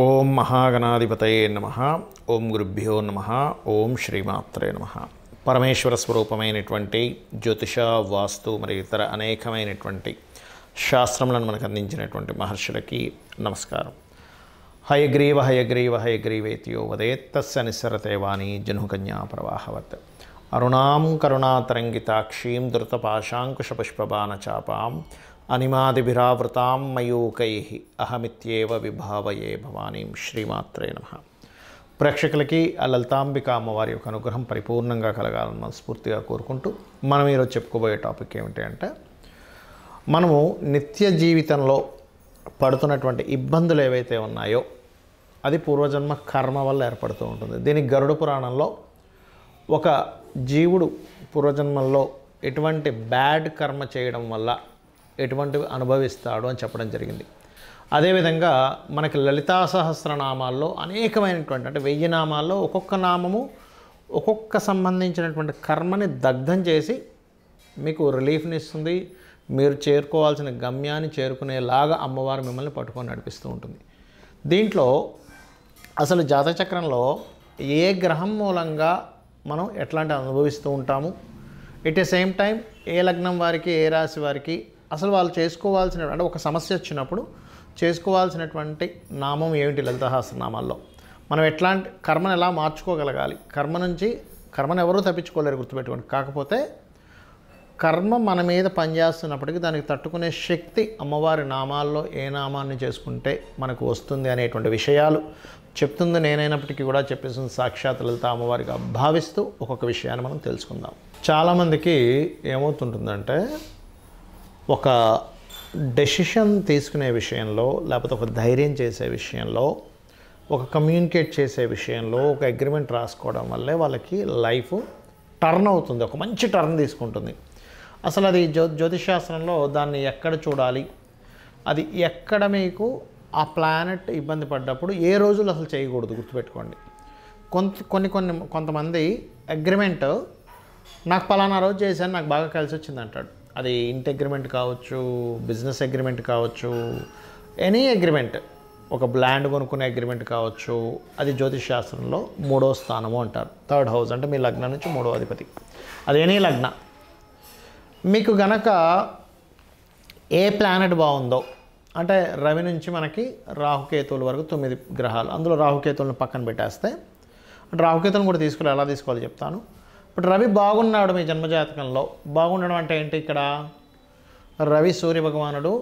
ఓం మహాగణాధిపతయే నమః. ఓం గురుభ్యో నమః. ఓం శ్రీమాత్రే నమః. పరమేశ్వర స్వరూపమైనటువంటి జ్యోతిష, వాస్తు మరియు ఇతర అనేకమైనటువంటి శాస్త్రములను మనకు అందించినటువంటి మహర్షులకి నమస్కారం. హయగ్రీవ హయగ్రీవ హయగ్రీవేతియో వదేత్ తస్య నిస్సరతే వాణి జహ్నుకన్యా ప్రవాహవత్. అరుణాం కరుణాతరంగితాక్షీం ధృతపాశాంకుశపుష్పబాణచాపాం అనిమాదిభిరావృతాం మయూకైః అహమిత్యేవ విభావయే భవానీం. శ్రీమాత్రే నమః. ప్రేక్షకులకి ఆ లలితాంబిక అమ్మవారి యొక్క అనుగ్రహం పరిపూర్ణంగా కలగాలని మనస్ఫూర్తిగా కోరుకుంటూ మనం ఈరోజు చెప్పుకోబోయే టాపిక్ ఏమిటి అంటే, మనము నిత్య జీవితంలో పడుతున్నటువంటి ఇబ్బందులు ఏవైతే ఉన్నాయో అది పూర్వజన్మ కర్మ వల్ల ఏర్పడుతూ ఉంటుంది. దీనికి గరుడ పురాణంలో ఒక జీవుడు పూర్వజన్మల్లో ఎటువంటి బ్యాడ్ కర్మ చేయడం వల్ల ఎటువంటివి అనుభవిస్తాడు అని చెప్పడం జరిగింది. అదేవిధంగా మనకి లలితా సహస్రనామాల్లో అనేకమైనటువంటి అంటే 1000 నామాల్లో ఒక్కొక్క నామము ఒక్కొక్క సంబంధించినటువంటి కర్మని దగ్ధం చేసి మీకు రిలీఫ్ని ఇస్తుంది. మీరు చేరుకోవాల్సిన గమ్యాన్ని చేరుకునేలాగా అమ్మవారు మిమ్మల్ని పట్టుకొని నడిపిస్తూ ఉంటుంది. దీంట్లో అసలు జాతచక్రంలో ఏ గ్రహం మూలంగా మనం ఎట్లాంటి అనుభవిస్తూ ఉంటాము, ఎట్ ఏ సేమ్ టైం ఏ లగ్నం వారికి ఏ రాశి వారికి అసలు వాళ్ళు చేసుకోవాల్సిన అంటే ఒక సమస్య వచ్చినప్పుడు చేసుకోవాల్సినటువంటి నామం ఏమిటి, లలితా సహస్రనామాల్లో మనం ఎట్లాంటి కర్మను ఎలా మార్చుకోగలగాలి. కర్మను ఎవరూ తప్పించుకోలేరు, గుర్తుపెట్టుకోండి. కాకపోతే కర్మ మన మీద పనిచేస్తున్నప్పటికీ దానికి తట్టుకునే శక్తి అమ్మవారి నామాల్లో ఏ నామాన్ని చేసుకుంటే మనకు వస్తుంది అనేటువంటి విషయాలు చెప్తుంది నేనైనప్పటికీ కూడా చెప్పేసిన సాక్షాత్ లలిత అమ్మవారిగా భావిస్తూ ఒక్కొక్క విషయాన్ని మనం తెలుసుకుందాం. చాలామందికి ఏమవుతుంటుందంటే, ఒక డెసిషన్ తీసుకునే విషయంలో, లేకపోతే ఒక ధైర్యం చేసే విషయంలో, ఒక కమ్యూనికేట్ చేసే విషయంలో ఒక అగ్రిమెంట్ రాసుకోవడం వల్లే వాళ్ళకి లైఫ్ టర్న్ అవుతుంది, ఒక మంచి టర్న్ తీసుకుంటుంది. అసలు అది జ్యోతిషాస్త్రంలో దాన్ని ఎక్కడ చూడాలి, అది ఎక్కడ మీకు ఆ ప్లానెట్ ఇబ్బంది పడ్డప్పుడు ఏ రోజులు అసలు చేయకూడదు, గుర్తుపెట్టుకోండి. కొంతమంది అగ్రిమెంట్ నాకు పలానా రోజు చేశాను నాకు బాగా కలిసి వచ్చింది అంటాడు. అది ఇంటి అగ్రిమెంట్ కావచ్చు, బిజినెస్ అగ్రిమెంట్ కావచ్చు, ఎనీ అగ్రిమెంట్, ఒక ల్యాండ్ కొనుక్కునే అగ్రిమెంట్ కావచ్చు. అది జ్యోతిష్ శాస్త్రంలో 3వ స్థానము అంటారు. 3rd హౌస్ అంటే మీ లగ్నం నుంచి 3వ అధిపతి. అది ఎనీ లగ్న. మీకు గనక ఏ ప్లానెట్ బాగుందో అంటే రవి నుంచి మనకి రాహుకేతువుల వరకు 9 గ్రహాలు, అందులో రాహుకేతువులను పక్కన పెట్టేస్తే, అంటే రాహుకేతువులను కూడా ఎలా తీసుకోవాలో చెప్తాను. ఇప్పుడు రవి బాగున్నాడు మీ జన్మజాతకంలో. బాగుండడం అంటే ఏంటి, ఇక్కడ రవి సూర్య భగవానుడు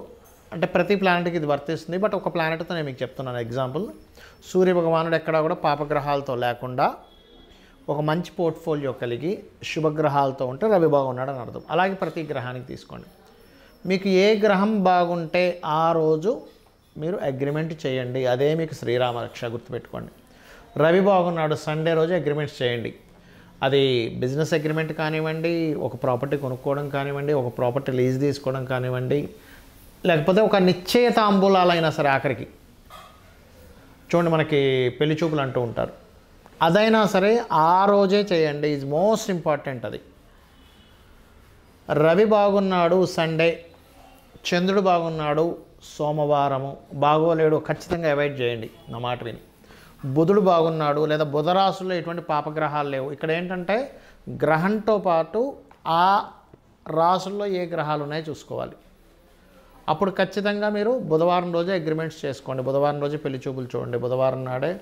అంటే ప్రతి ప్లానెట్కి ఇది వర్తిస్తుంది. బట్ ఒక ప్లానెట్తో నేను మీకు చెప్తున్నాను ఎగ్జాంపుల్. సూర్య భగవానుడు ఎక్కడా కూడా పాపగ్రహాలతో లేకుండా ఒక మంచి పోర్ట్ఫోలియో కలిగి శుభగ్రహాలతో ఉంటే రవి బాగున్నాడు అని అర్థం. అలాగే ప్రతి గ్రహానికి తీసుకోండి. మీకు ఏ గ్రహం బాగుంటే ఆ రోజు మీరు అగ్రిమెంట్ చేయండి, అదే మీకు శ్రీరామ రక్ష, గుర్తుపెట్టుకోండి. రవి బాగున్నాడు సండే రోజు అగ్రిమెంట్స్ చేయండి. అది బిజినెస్ అగ్రిమెంట్ కానివ్వండి, ఒక ప్రాపర్టీ కొనుక్కోవడం కానివ్వండి, ఒక ప్రాపర్టీ లీజ్ తీసుకోవడం కానివ్వండి, లేకపోతే ఒక నిశ్చయ తాంబూలాలైనా సరే, ఆఖరికి చూడండి మనకి పెళ్లి చూపులు అంటూ ఉంటారు, అదైనా సరే ఆ రోజే చేయండి. Is most important. అది రవి బాగున్నాడు సండే, చంద్రుడు బాగున్నాడు సోమవారము, బాగోలేడు ఖచ్చితంగా అవాయిడ్ చేయండి నా మాట విని. బుధుడు బాగున్నాడు లేదా బుధ రాశుల్లో ఎటువంటి పాపగ్రహాలు లేవు. ఇక్కడ ఏంటంటే గ్రహంతో పాటు ఆ రాశుల్లో ఏ గ్రహాలు ఉన్నాయో చూసుకోవాలి. అప్పుడు ఖచ్చితంగా మీరు బుధవారం రోజే అగ్రిమెంట్స్ చేసుకోండి. బుధవారం రోజే పెళ్లి చూపులు చూడండి. బుధవారం నాడే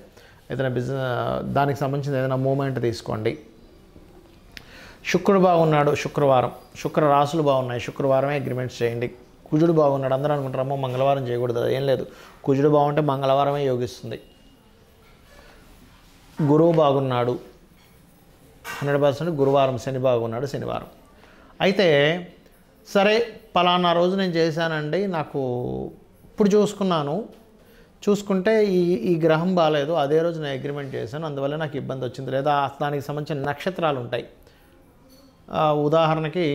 ఏదైనా బిజినెస్ దానికి సంబంధించిన ఏదైనా మూమెంట్ తీసుకోండి. శుక్రుడు బాగున్నాడు శుక్రవారం, శుక్ర రాశులు బాగున్నాయి శుక్రవారమే అగ్రిమెంట్స్ చేయండి. కుజుడు బాగున్నాడు, అందరూ అనుకుంటారమ్మో మంగళవారం చేయకూడదు, ఏం లేదు. కుజుడు బాగుంటే మంగళవారమే యోగిస్తుంది. గురువు బాగున్నాడు 100%, గురువారం. శని బాగున్నాడు శనివారం. అయితే సరే పలానా రోజు నేను చేశానండి, నాకు ఇప్పుడు చూసుకుంటే ఈ గ్రహం బాగాలేదు, అదే రోజు నేను అగ్రిమెంట్ చేశాను, అందువల్ల నాకు ఇబ్బంది వచ్చింది. లేదా దానికి సంబంధించిన నక్షత్రాలు ఉంటాయి. ఉదాహరణకి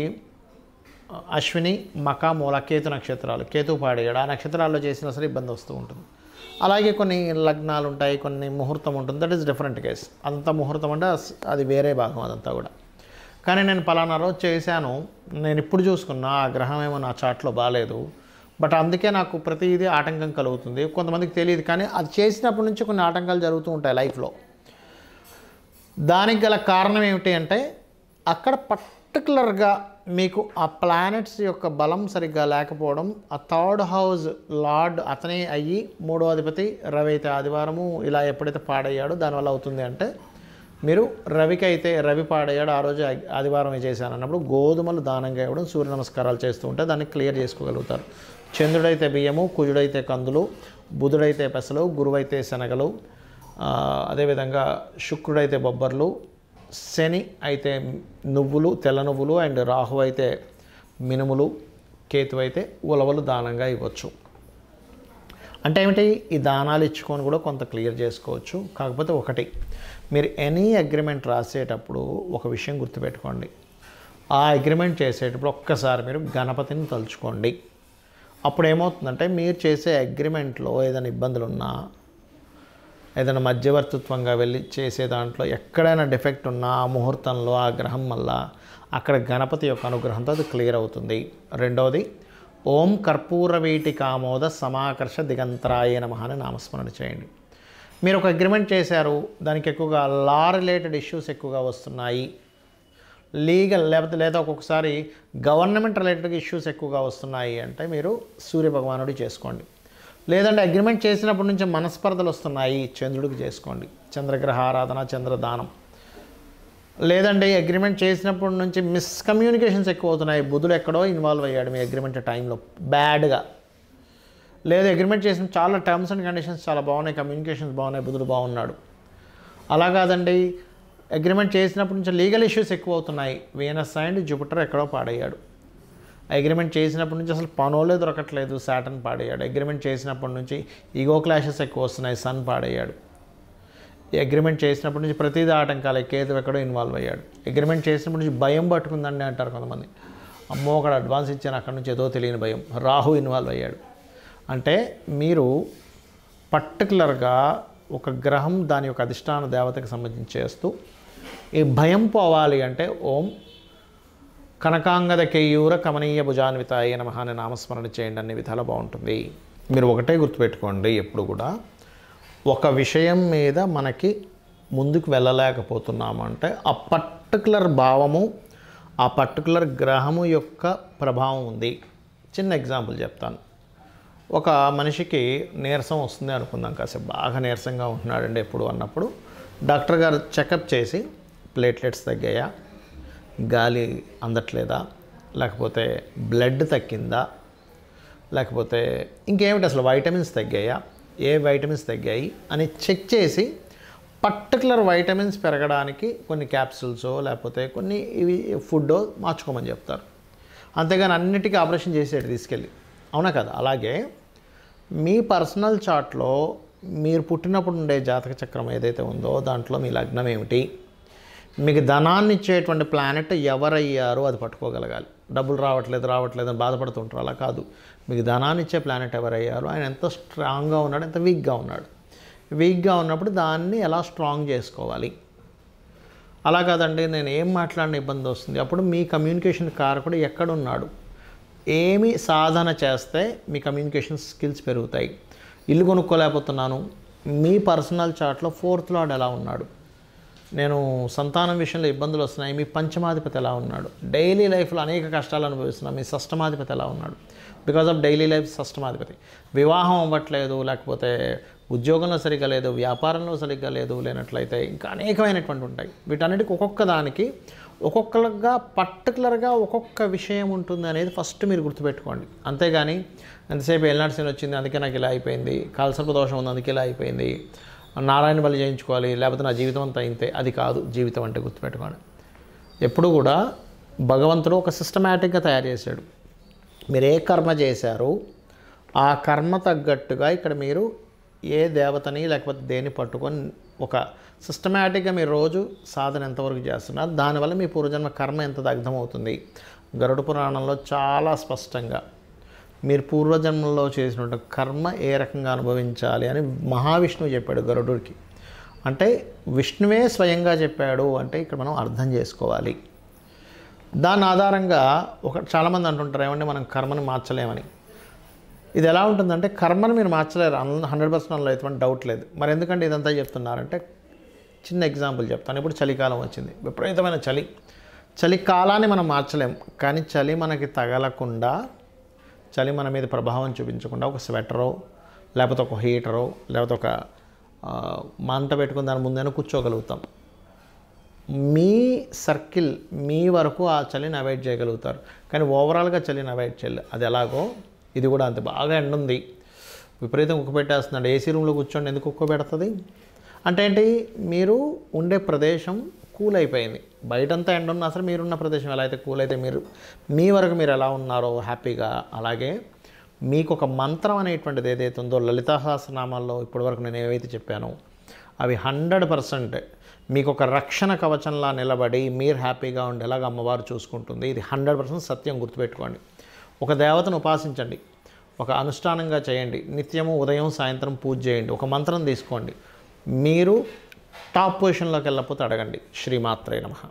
అశ్విని, మక, మూల, కేతు నక్షత్రాలు, కేతు పాడేయడు, ఆ నక్షత్రాల్లో చేసినా సరే ఇబ్బంది వస్తూ ఉంటుంది. అలాగే కొన్ని లగ్నాలు ఉంటాయి, కొన్ని ముహూర్తం ఉంటుంది, దట్ ఈస్ డిఫరెంట్ కేస్. అంత ముహూర్తం అంటే అది వేరే భాగం అదంతా కూడా. కానీ నేను పలానా రోజు చేశాను, నేను ఇప్పుడు చూసుకున్నా ఆ గ్రహం ఏమో నా చాట్లో బాగాలేదు, బట్ అందుకే నాకు ప్రతిదీ ఆటంకం కలుగుతుంది. కొంతమందికి తెలియదు, కానీ అది చేసినప్పటి నుంచి కొన్ని ఆటంకాలు జరుగుతూ ఉంటాయి లైఫ్లో. దానికి గల కారణం ఏమిటి అంటే అక్కడ పర్టికులర్గా మీకు ఆ ప్లానెట్స్ యొక్క బలం సరిగ్గా లేకపోవడం. ఆ థర్డ్ హౌస్ లార్డ్ అతనే అయ్యి మూడో అధిపతి రవి అయితే ఆదివారము ఇలా ఎప్పుడైతే పాడయ్యాడో దానివల్ల అవుతుంది అంటే మీరు రవికి అయితే రవి పాడయ్యాడు ఆ రోజు ఆదివారం చేశాను అన్నప్పుడు గోధుమలు దానంగా ఇవ్వడం, సూర్య నమస్కారాలు చేస్తూ ఉంటే దాన్ని క్లియర్ చేసుకోగలుగుతారు. చంద్రుడైతే బియ్యము, కుజుడైతే కందులు, బుధుడైతే పెసలు, గురువైతే శనగలు, అదేవిధంగా శుక్రుడైతే బొబ్బర్లు, శని అయితే నువ్వులు, తెల్ల నువ్వులు, అండ్ రాహు అయితే మినుములు, కేతు అయితే ఉలవలు దానంగా ఇవ్వచ్చు. అంటే ఏమిటి, ఈ దానాలు ఇచ్చుకొని కూడా కొంత క్లియర్ చేసుకోవచ్చు. కాకపోతే ఒకటి, మీరు ఎనీ అగ్రిమెంట్ రాసేటప్పుడు ఒక విషయం గుర్తుపెట్టుకోండి. ఆ అగ్రిమెంట్ చేసేటప్పుడు ఒక్కసారి మీరు గణపతిని తలుచుకోండి. అప్పుడు ఏమవుతుందంటే మీరు చేసే అగ్రిమెంట్లో ఏదైనా ఇబ్బందులు ఉన్నా, ఏదైనా మధ్యవర్తిత్వంగా వెళ్ళి చేసే దాంట్లో ఎక్కడైనా డిఫెక్ట్ ఉన్నా ఆ ముహూర్తంలో ఆ గ్రహం వల్ల అక్కడ గణపతి యొక్క అనుగ్రహంతో అది క్లియర్ అవుతుంది. రెండవది, ఓం కర్పూరవీటికామోద సమాకర్ష దిగంతరాయ నమః అని నామస్మరణ చేయండి. మీరు ఒక అగ్రిమెంట్ చేశారు, దానికి ఎక్కువగా లా రిలేటెడ్ ఇష్యూస్ ఎక్కువగా వస్తున్నాయి, లీగల్ లేదా ఒక్కొక్కసారి గవర్నమెంట్ రిలేటెడ్ ఇష్యూస్ ఎక్కువగా వస్తున్నాయి అంటే మీరు సూర్య భగవానుడి చేసుకోండి. లేదంటే అగ్రిమెంట్ చేసినప్పటి నుంచి మనస్పర్ధలు వస్తున్నాయి, చంద్రుడికి చేసుకోండి, చంద్రగ్రహ ఆరాధన, చంద్రదానం. లేదంటే అగ్రిమెంట్ చేసినప్పటి నుంచి మిస్కమ్యూనికేషన్స్ ఎక్కువ అవుతున్నాయి, బుధుడు ఎక్కడో ఇన్వాల్వ్ అయ్యాడు మీ అగ్రిమెంట్ టైంలో బ్యాడ్గా. లేదు అగ్రిమెంట్ చేసిన చాలా టర్మ్స్ అండ్ కండిషన్స్ చాలా బాగున్నాయి, కమ్యూనికేషన్స్ బాగున్నాయి, బుధుడు బాగున్నాడు. అలా కాదండి, అగ్రిమెంట్ చేసినప్పటి నుంచి లీగల్ ఇష్యూస్ ఎక్కువ అవుతున్నాయి, వీనస్ అండ్ జూపిటర్ ఎక్కడో పాడయ్యాడు. అగ్రిమెంట్ చేసినప్పటి నుంచి అసలు పనులే దొరకట్లేదు, సాటర్న్ పాడయ్యాడు. అగ్రిమెంట్ చేసినప్పటి నుంచి ఈగో క్లాషెస్ ఎక్కువ వస్తున్నాయి, సన్ పాడయ్యాడు. ఈ అగ్రిమెంట్ చేసినప్పటి నుంచి ప్రతిదీ ఆటంకాలే, కేతు ఎక్కడో ఇన్వాల్వ్ అయ్యాడు. అగ్రిమెంట్ చేసినప్పటి నుంచి భయం పట్టుకుందండి అంటారు కొంతమంది. అమ్మో అక్కడ అడ్వాన్స్ ఇచ్చాను, అక్కడ నుంచి ఏదో తెలియని భయం, రాహు ఇన్వాల్వ్ అయ్యాడు. అంటే మీరు పర్టికులర్గా ఒక గ్రహం దాని యొక్క అధిష్టాన దేవతకి సంబంధించి చేస్తూ ఈ భయం పోవాలి అంటే ఓం కనకాంగద కేయూర కమనీయ భుజాన్వితాయ నమః అని నామస్మరణ చేయండి, అన్ని విధాలు బాగుంటుంది. మీరు ఒకటే గుర్తుపెట్టుకోండి, ఎప్పుడు కూడా ఒక విషయం మీద మనకి ముందుకు వెళ్ళలేకపోతున్నాము అంటే ఆ పర్టికులర్ భావము, ఆ పర్టికులర్ గ్రహము యొక్క ప్రభావం ఉంది. చిన్న ఎగ్జాంపుల్ చెప్తాను. ఒక మనిషికి నీరసం వస్తుంది అనుకుందాం, కాసేపు బాగా నీరసంగా ఉంటున్నాడండి ఎప్పుడు అన్నప్పుడు డాక్టర్ గారు చెకప్ చేసి ప్లేట్లెట్స్ తగ్గాయా, గాలి అందట్లేదా, లేకపోతే బ్లడ్ తగ్గిందా, లేకపోతే ఇంకేమిటి అసలు వైటమిన్స్ తగ్గాయా, ఏ వైటమిన్స్ తగ్గాయి అని చెక్ చేసి పర్టికులర్ వైటమిన్స్ పెరగడానికి కొన్ని క్యాప్సూల్సో లేకపోతే కొన్ని ఇవి ఫుడ్డో మార్చుకోమని చెప్తారు. అంతేగాని అన్నిటికీ ఆపరేషన్ చేసేటి తీసుకెళ్ళి, అవునా కదా? అలాగే మీ పర్సనల్ చార్ట్లో మీరు పుట్టినప్పుడు ఉండే జాతక చక్రం ఏదైతే ఉందో దాంట్లో మీ లగ్నం ఏమిటి, మీకు ధనాన్ని ఇచ్చేటువంటి ప్లానెట్ ఎవరయ్యారో అది పట్టుకోగలగాలి. డబ్బులు రావట్లేదు అని బాధపడుతుంటారు, అలా కాదు. మీకు ధనాన్ని ఇచ్చే ప్లానెట్ ఎవరయ్యారో, ఆయన ఎంత స్ట్రాంగ్గా ఉన్నాడు, ఎంత వీక్గా ఉన్నాడు. వీక్గా ఉన్నప్పుడు దాన్ని ఎలా స్ట్రాంగ్ చేసుకోవాలి. అలా కాదండి నేను ఏం మాట్లాడిన ఇబ్బంది వస్తుంది, అప్పుడు మీ కమ్యూనికేషన్ కారకుడు ఎక్కడున్నాడు, ఏమి సాధన చేస్తే మీ కమ్యూనికేషన్ స్కిల్స్ పెరుగుతాయి. ఇల్లు కొనుక్కోలేకపోతున్నాను, మీ పర్సనల్ చార్ట్లో 4th లార్డ్ ఎలా ఉన్నాడు, నేను సంతానం విషయంలో ఇబ్బందులు వస్తున్నాయి, మీ పంచమాధిపతి ఎలా ఉన్నాడు, డైలీ లైఫ్లో అనేక కష్టాలు అనుభవిస్తున్నాం, మీ షష్టమాధిపతి ఎలా ఉన్నాడు, బికాజ్ ఆఫ్ డైలీ లైఫ్ షష్టమాధిపతి. వివాహం అవ్వట్లేదు, లేకపోతే ఉద్యోగంలో సరిగ్గా లేదు, వ్యాపారంలో సరిగ్గా లేదు, లేనట్లయితే ఇంకా అనేకమైనటువంటి ఉంటాయి. వీటన్నిటికి ఒక్కొక్క దానికి ఒక్కొక్కగా పర్టికులర్గా ఒక్కొక్క విషయం ఉంటుంది అనేది ఫస్ట్ మీరు గుర్తుపెట్టుకోండి. అంతేగాని ఎంతసేపు ఎల్నాడ్సీన్ వచ్చింది అందుకే నాకు ఇలా అయిపోయింది, కాలసర్ప దోషం ఉంది అందుకే ఇలా అయిపోయింది, నారాయణ బలి చేయించుకోవాలి లేకపోతే నా జీవితం అంతా ఇంతే, అది కాదు జీవితం అంటే. గుర్తుపెట్టుకోండి, ఎప్పుడు కూడా భగవంతుడు ఒక సిస్టమేటిక్గా తయారు చేశాడు. మీరు ఏ కర్మ చేశారో ఆ కర్మ తగ్గట్టుగా ఇక్కడ మీరు ఏ దేవతని లేకపోతే దేన్ని పట్టుకొని ఒక సిస్టమేటిక్గా మీరు రోజు సాధన ఎంతవరకు చేస్తున్నారు, దానివల్ల మీ పూర్వజన్మ కర్మ ఎంత దగ్ధమవుతుంది. గరుడ పురాణంలో చాలా స్పష్టంగా మీరు పూర్వజన్మలో చేసినట్టు కర్మ ఏ రకంగా అనుభవించాలి అని మహావిష్ణువు చెప్పాడు గరుడుడికి. అంటే విష్ణువే స్వయంగా చెప్పాడు అంటే ఇక్కడ మనం అర్థం చేసుకోవాలి. దాని ఆధారంగా చాలామంది అంటుంటారు ఏమంటే మనం కర్మని మార్చలేమని. ఇది ఎలా ఉంటుందంటే కర్మను మీరు మార్చలేరు 100% అందులో ఎటువంటి డౌట్ లేదు. మరి ఎందుకంటే ఇదంతా చెప్తున్నారంటే చిన్న ఎగ్జాంపుల్ చెప్తాను. ఇప్పుడు చలికాలం వచ్చింది, విపరీతమైన చలికాలాన్ని మనం మార్చలేం, కానీ చలి మనకి తగలకుండా, చలి మన మీద ప్రభావం చూపించకుండా ఒక స్వెటరో లేకపోతే ఒక హీటరో లేకపోతే ఒక మంట పెట్టుకుని దాని ముందైనా కూర్చోగలుగుతాం. మీ సర్కిల్ మీ వరకు ఆ చలిని అవాయిడ్ చేయగలుగుతారు, కానీ ఓవరాల్గా చలిని అవాయిడ్ చేయలేదు. అది ఎలాగో ఇది కూడా అంతే. బాగా ఎండ ఉంది, విపరీతం కుక్క పెట్టేస్తున్నాడు, ఏసీ రూమ్లో కూర్చోండి, ఎందుకు కుక్క పెడుతుంది అంటే ఏంటి, మీరు ఉండే ప్రదేశం కూల్ అయిపోయింది. బయటంతా ఎండ ఉన్నా అసలు మీరున్న ప్రదేశం ఎలా అయితే కూల్ అయితే మీ వరకు మీరు ఎలా ఉన్నారో హ్యాపీగా, అలాగే మీకు ఒక మంత్రం అనేటువంటిది ఏదైతే ఉందో లలితా సహస్రనామాల్లో ఇప్పటివరకు నేను ఏవైతే చెప్పానో అవి 100% మీకు ఒక రక్షణ కవచంలా నిలబడి మీరు హ్యాపీగా ఉండేలాగా అమ్మవారు చూసుకుంటుంది. ఇది 100% సత్యం, గుర్తుపెట్టుకోండి. ఒక దేవతను ఉపాసించండి, ఒక అనుష్ఠానంగా చేయండి, నిత్యము ఉదయం సాయంత్రం పూజ చేయండి, ఒక మంత్రం తీసుకోండి, మీరు టాప్ పొజిషన్లోకి వెళ్ళకపోతే అడగండి. శ్రీమాత్రే నమః.